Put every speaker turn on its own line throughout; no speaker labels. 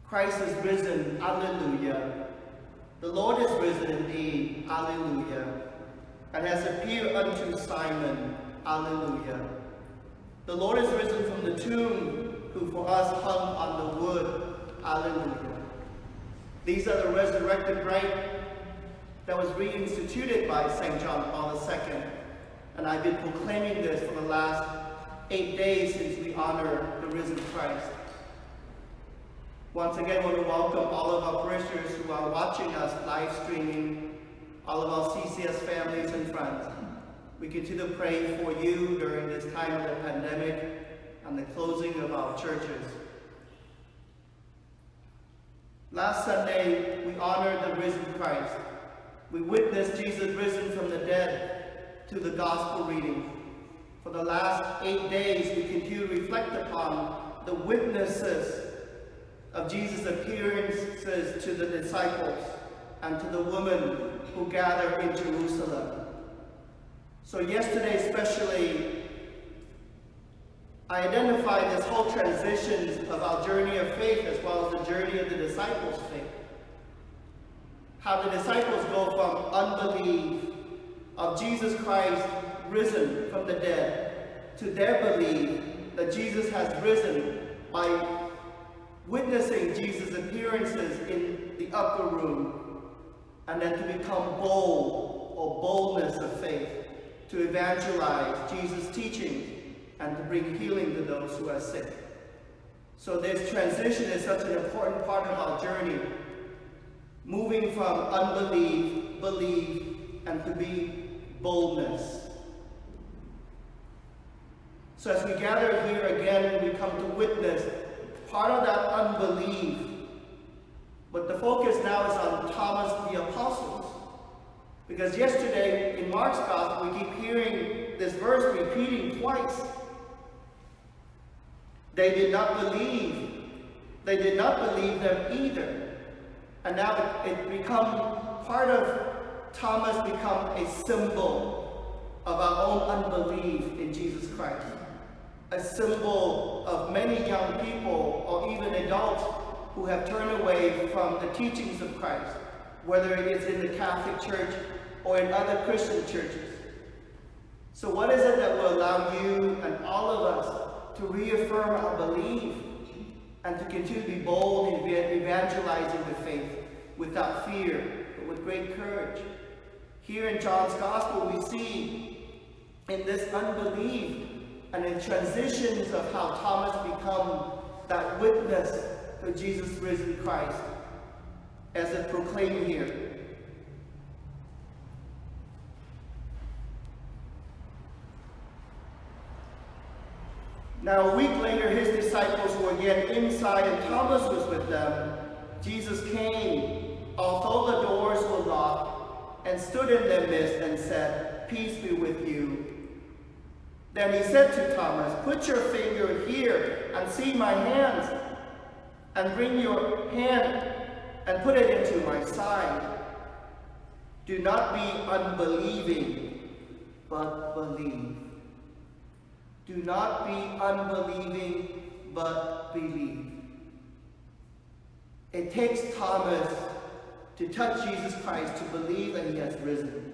Christ is risen, alleluia. The Lord is risen indeed, alleluia, and has appeared unto Simon, alleluia. The Lord is risen from the tomb, who for us hung on the wood, alleluia. These are the resurrected rite that was reinstituted by St. John Paul II, and I've been proclaiming this for the last 8 days since we honor the risen Christ. Once again, I want to welcome all of our parishioners who are watching us live streaming, all of our CCS families and friends. We continue to pray for you during this time of the pandemic and the closing of our churches. Last Sunday, we honored the risen Christ. We witnessed Jesus risen from the dead to the gospel reading. For the last 8 days, we continue to reflect upon the witnesses of Jesus' appearances to the disciples and to the woman who gather in Jerusalem. So yesterday especially, I identified this whole transition of our journey of faith as well as the journey of the disciples' faith. How the disciples go from unbelief of Jesus Christ risen from the dead to their belief that Jesus has risen by witnessing Jesus' appearances in the upper room, and then to become bold, or boldness of faith, to evangelize Jesus' teachings and to bring healing to those who are sick. So this transition is such an important part of our journey, moving from unbelief, belief, and to be boldness. So as we gather here again, we come to witness part of that unbelief, but the focus now is on Thomas the Apostles. Because yesterday in Mark's Gospel, we keep hearing this verse repeating twice. They did not believe. They did not believe them either. And now it becomes part of Thomas become a symbol of our own unbelief in Jesus Christ. A symbol of many young people or even adults who have turned away from the teachings of Christ, whether it is in the Catholic Church or in other Christian churches. So what is it that will allow you and all of us to reaffirm our belief and to continue to be bold in evangelizing the faith without fear, but with great courage? Here in John's Gospel, we see in this unbelief and in transitions of how Thomas become that witness to Jesus risen Christ, as it proclaimed here. Now a week later, his disciples were yet inside and Thomas was with them. Jesus came, although the doors were locked, and stood in their midst and said, "Peace be with you." Then he said to Thomas, "Put your finger here and see my hands, and bring your hand and put it into my side. Do not be unbelieving, but believe." Do not be unbelieving, but believe. It takes Thomas to touch Jesus Christ to believe that he has risen.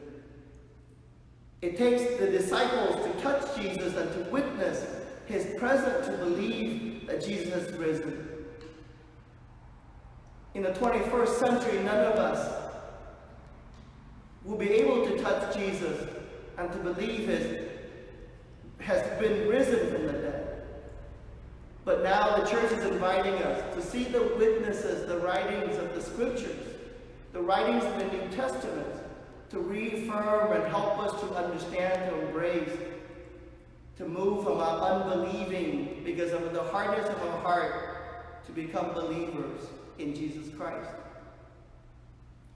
It takes the disciples to touch Jesus and to witness his presence to believe that Jesus has risen. In the 21st century, none of us will be able to touch Jesus and to believe he has been risen from the dead. But now the church is inviting us to see the witnesses, the writings of the scriptures, the writings of the New Testament, to reaffirm and help us to understand, to embrace, to move from our unbelieving because of the hardness of our heart to become believers in Jesus Christ.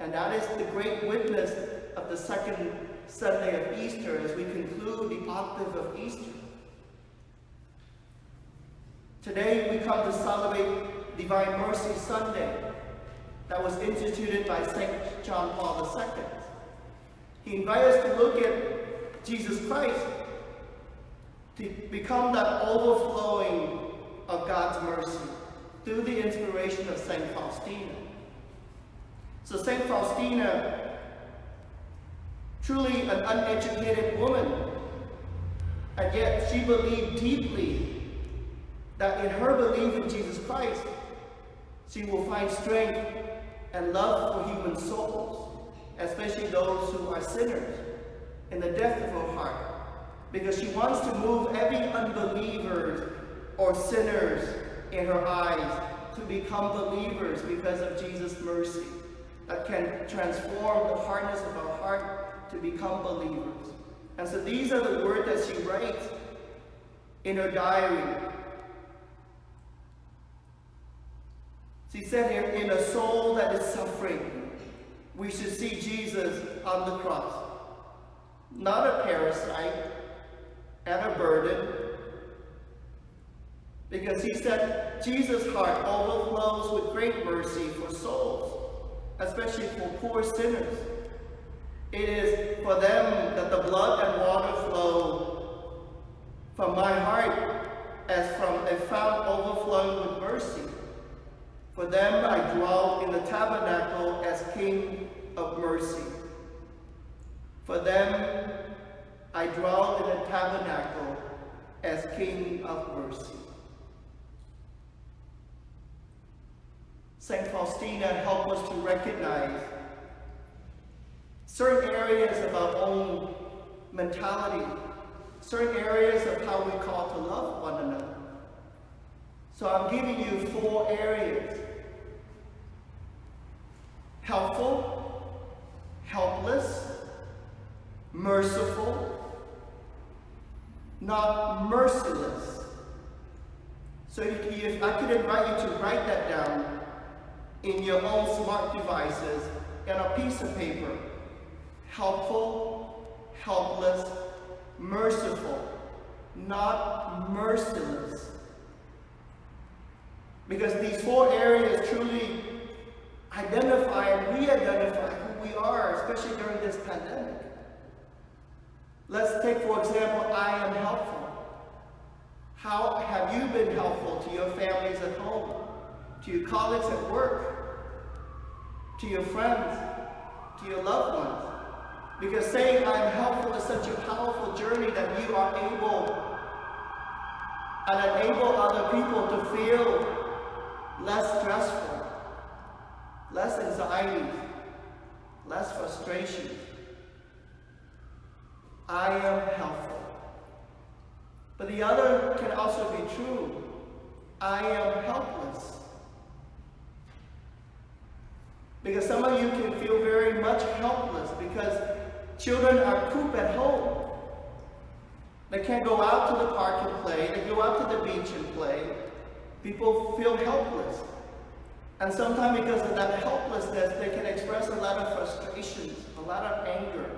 And that is the great witness of the second Sunday of Easter as we conclude the octave of Easter. Today we come to celebrate Divine Mercy Sunday that was instituted by St. John Paul II. He invites us to look at Jesus Christ, to become that overflowing of God's mercy, through the inspiration of Saint Faustina. So Saint Faustina, truly an uneducated woman, and yet she believed deeply that in her belief in Jesus Christ, she will find strength and love for human souls, especially those who are sinners, in the depth of her heart, because she wants to move every unbeliever or sinners in her eyes to become believers because of Jesus' mercy that can transform the hardness of our heart to become believers. And so these are the words that she writes in her diary. She said here, in a soul that is suffering, we should see Jesus on the cross. Not a parasite and a burden. Because he said, Jesus' heart overflows with great mercy for souls, especially for poor sinners. It is for them that the blood and water flow from my heart as from a fount overflowing with mercy. For them I dwell in the tabernacle as King of mercy. For them I dwell in the tabernacle as King of mercy. Saint Faustina helped us to recognize certain areas of our own mentality, certain areas of how we call to love one another. So I'm giving you 4 areas: helpful, helpless, merciful, not merciless. So if I could invite you to write that down in your own smart devices and a piece of paper. Helpful, helpless, merciful, not merciless. Because these 4 areas truly identify and re-identify who we are, especially during this pandemic. Let's take, for example, I am helpful. How have you been helpful to your families at home, to your colleagues at work, to your friends, to your loved ones? Because saying I am helpful is such a powerful journey that you are able and enable other people to feel less stressful, less anxiety, less frustration. I am helpful. But the other can also be true. I am helpless. Because some of you can feel very much helpless because children are cooped at home. They can't go out to the park and play. They go out to the beach and play. People feel helpless. And sometimes because of that helplessness, they can express a lot of frustrations, a lot of anger.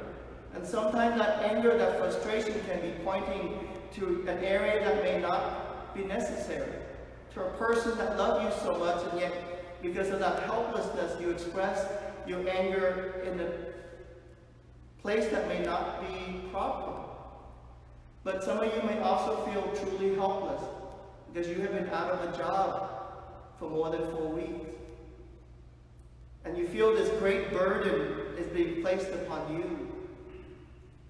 And sometimes that anger, that frustration can be pointing to an area that may not be necessary. To a person that loves you so much, and yet because of that helplessness, you express your anger in a place that may not be proper. But some of you may also feel truly helpless because you have been out of a job for more than 4 weeks. And you feel this great burden is being placed upon you.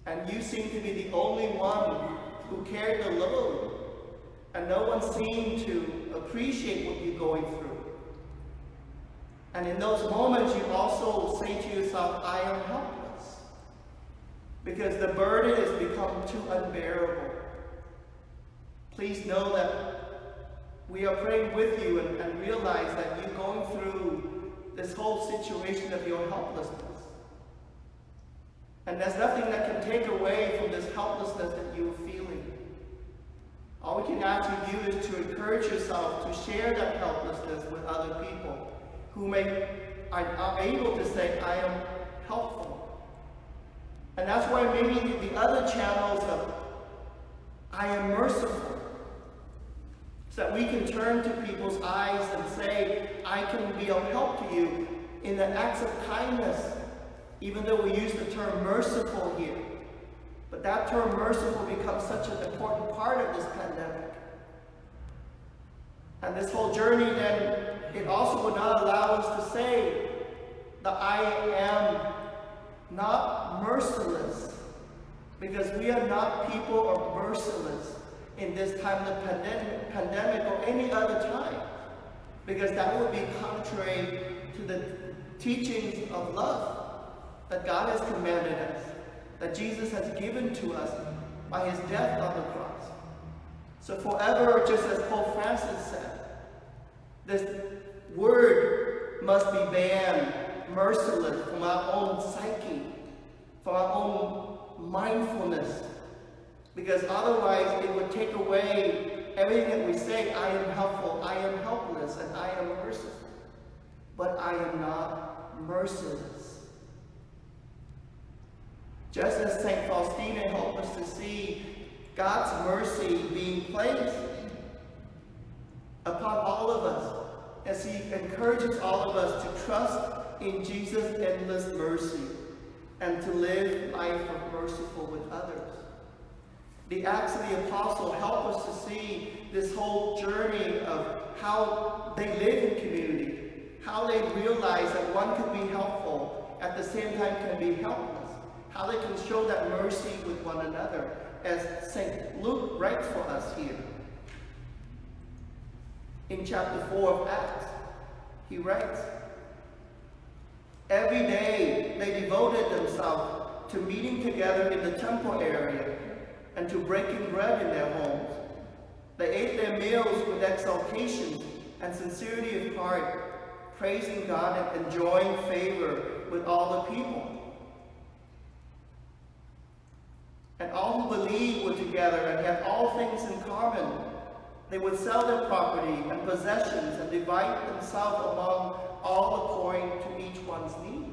And you seem to be the only one who carried the load. And no one seemed to appreciate what you're going through. And in those moments, you also say to yourself, I am helpless. Because the burden has become too unbearable. Please know that we are praying with you and realize that you're going through this whole situation of your helplessness. And there's nothing that can take away from this helplessness that you're feeling. All we can ask you to do is to encourage yourself to share that helplessness with other people who are able to say, I am helpful. And that's why maybe the other channels of I am merciful, so that we can turn to people's eyes and say, I can be of help to you in the acts of kindness, even though we use the term merciful here. But that term merciful becomes such an important part of this pandemic. And this whole journey then, it also would not allow us to say that I am not merciless, because we are not people of merciless in this time of pandemic or any other time, because that would be contrary to the teachings of love that God has commanded us, that Jesus has given to us by his death on the cross. So forever, just as Pope Francis said, this word must be banned, merciless, from our own psyche, from our own mindfulness, because otherwise it would take away everything that we say. I am helpful, I am helpless, and I am merciful. But I am not merciless. Just as St. Faustina helped us to see God's mercy being placed upon all of us, as he encourages all of us to trust in Jesus' endless mercy and to live life of merciful with others. The Acts of the Apostle help us to see this whole journey of how they live in community, how they realize that one can be helpful, at the same time can be helpless, how they can show that mercy with one another, as St. Luke writes for us here. In chapter 4 of Acts, he writes, every day they devoted themselves to meeting together in the temple area and to breaking bread in their homes. They ate their meals with exultation and sincerity of heart, praising God and enjoying favor with all the people. And all who believed were together and had all things in common. They would sell their property and possessions and divide themselves among all according to each one's needs.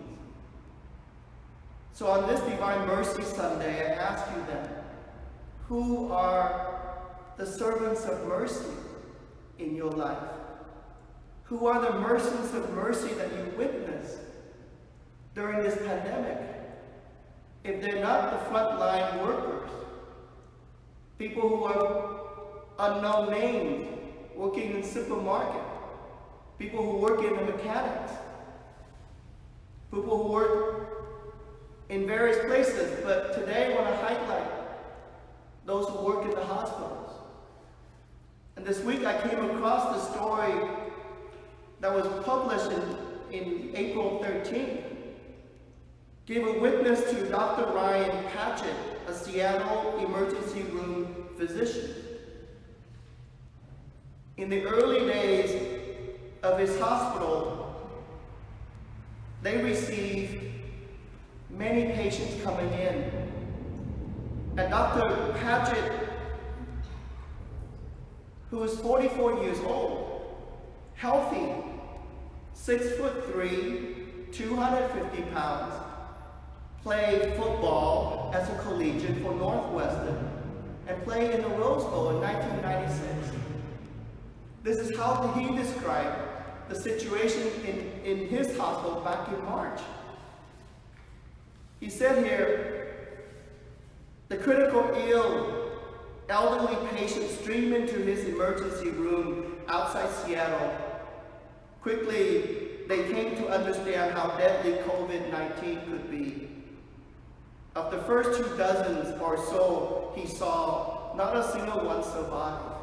So on this Divine Mercy Sunday, I ask you then, who are the servants of mercy in your life? Who are the merchants of mercy that you witness during this pandemic? If they're not the frontline workers, people who are unknown names, working in supermarket, people who work in the mechanics, people who work in various places, but today I want to highlight those who work in the hospitals. And this week I came across the story that was published in April 13th, gave a witness to Dr. Ryan Patchett, a Seattle emergency room physician. In the early days of his hospital, they received many patients coming in. And Dr. Patchett, who is 44 years old, healthy, 6'3", 250 pounds, played football as a collegiate for Northwestern, and played in the Rose Bowl in 1996. This is how he described the situation in his hospital back in March. He said here, the critical ill elderly patient streamed into his emergency room outside Seattle. Quickly, they came to understand how deadly COVID-19 could be. Of the first 2 dozens or so he saw, not a single one survived.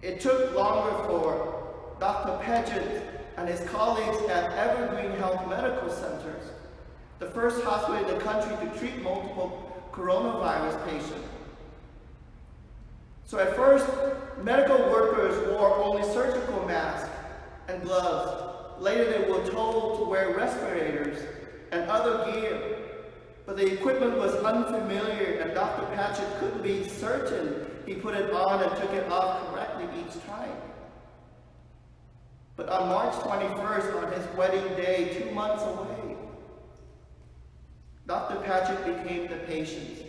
It took longer for Dr. Paget and his colleagues at Evergreen Health Medical Centers, the first hospital in the country to treat multiple coronavirus patients. So at first, medical workers wore only surgical masks and gloves. Later they were told to wear respirators and other gear. But the equipment was unfamiliar and Dr. Patchett couldn't be certain he put it on and took it off correctly each time. But on March 21st, on his wedding day, 2 months away, Dr. Patchett became the patient.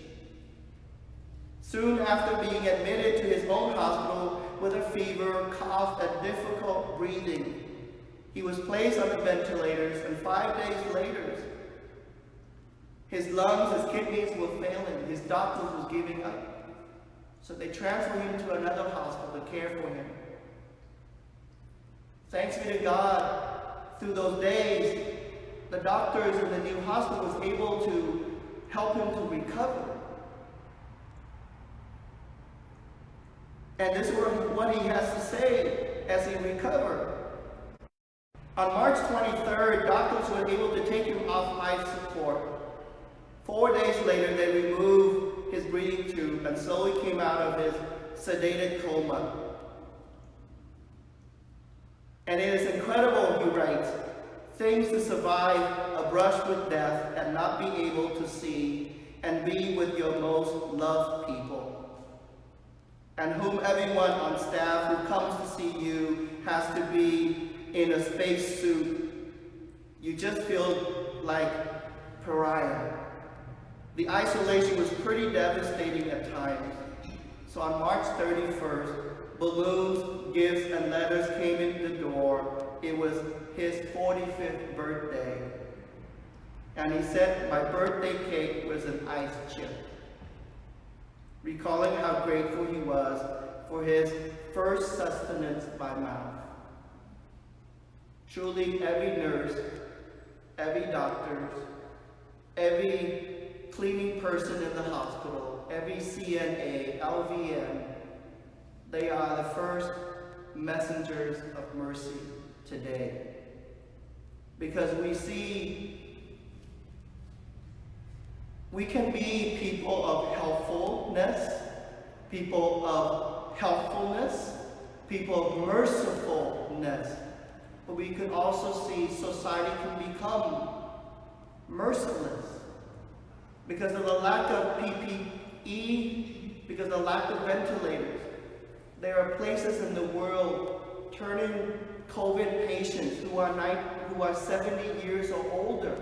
Soon after being admitted to his own hospital with a fever, cough, and difficult breathing, he was placed on the ventilators, and 5 days later, his lungs, his kidneys were failing. His doctors was giving up. So they transferred him to another hospital to care for him. Thanks be to God, through those days, the doctors in the new hospital was able to help him to recover. And this is what he has to say as he recovered. On March 23rd, doctors were able to take him off life support. 4 days later, they removed his breathing tube and slowly came out of his sedated coma. And it is incredible, he writes, things to survive a brush with death and not be able to see and be with your most loved people, and whom everyone on staff who comes to see you has to be in a space suit. You just feel like pariah. The isolation was pretty devastating at times. So on March 31st, balloons, gifts, and letters came in the door. It was his 45th birthday. And he said my birthday cake was an ice chip, recalling how grateful he was for his first sustenance by mouth. Truly, every nurse, every doctor, every cleaning person in the hospital, every CNA, LVN, they are the first messengers of mercy today. Because we can be people of helpfulness, people of helpfulness, people of mercifulness. But we can also see society can become merciless because of the lack of PPE, because of the lack of ventilators. There are places in the world turning COVID patients who are 70 years or older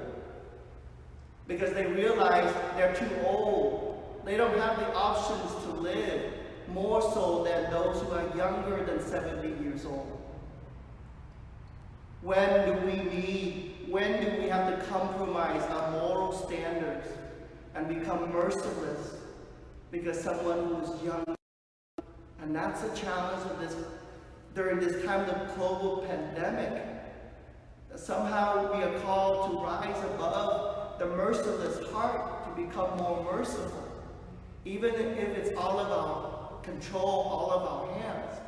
because they realize they're too old. They don't have the options to live, more so than those who are younger than 70 years old. When do we have to compromise our moral standards and become merciless because someone who is young? And that's the challenge of during this time of global pandemic. Somehow we are called to rise above the merciless heart to become more merciful, even if it's all of our control, all of our hands.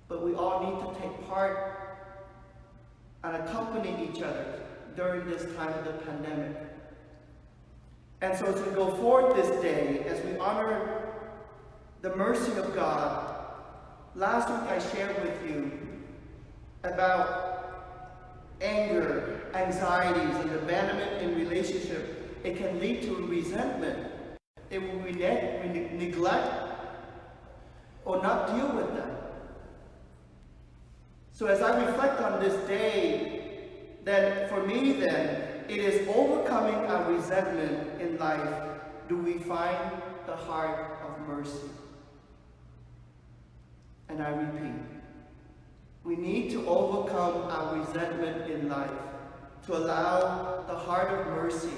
But we all need to take part and accompany each other during this time of the pandemic. And so as we go forth this day, as we honor the mercy of God, last week I shared with you about anger, anxieties, and abandonment in relationship. It can lead to resentment. It will neglect or not deal with them. So as I reflect on this day, then for me it is overcoming our resentment in life. Do we find the heart of mercy? And I repeat, we need to overcome our resentment in life to allow the heart of mercy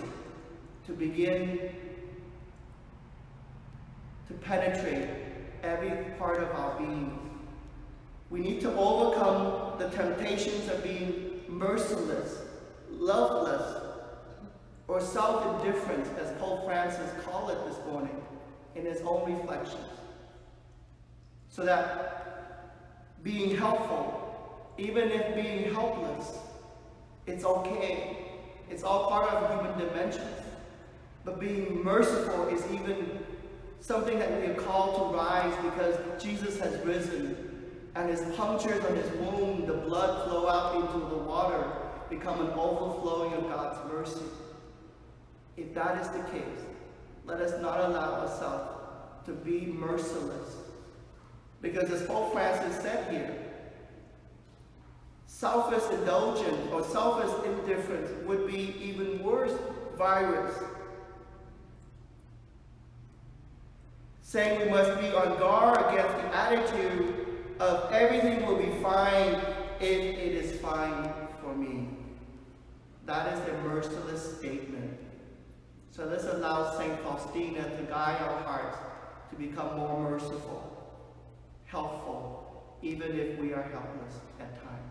to begin to penetrate every part of our being. We need to overcome the temptations of being merciless, loveless, or self-indifferent, as Pope Francis called it this morning in his own reflections. So that being helpful, even if being helpless, it's okay. It's all part of human dimensions. But being merciful is even something that we are called to rise because Jesus has risen. And his punctures on his wound, the blood flow out into the water, become an overflowing of God's mercy. If that is the case, let us not allow ourselves to be merciless. Because as Pope Francis said here, selfish indulgence or selfish indifference would be even worse virus. Saying we must be on guard against the attitude of everything will be fine if it is fine for me. That is a merciless statement. So let's allow St. Faustina to guide our hearts to become more merciful, helpful, even if we are helpless at times.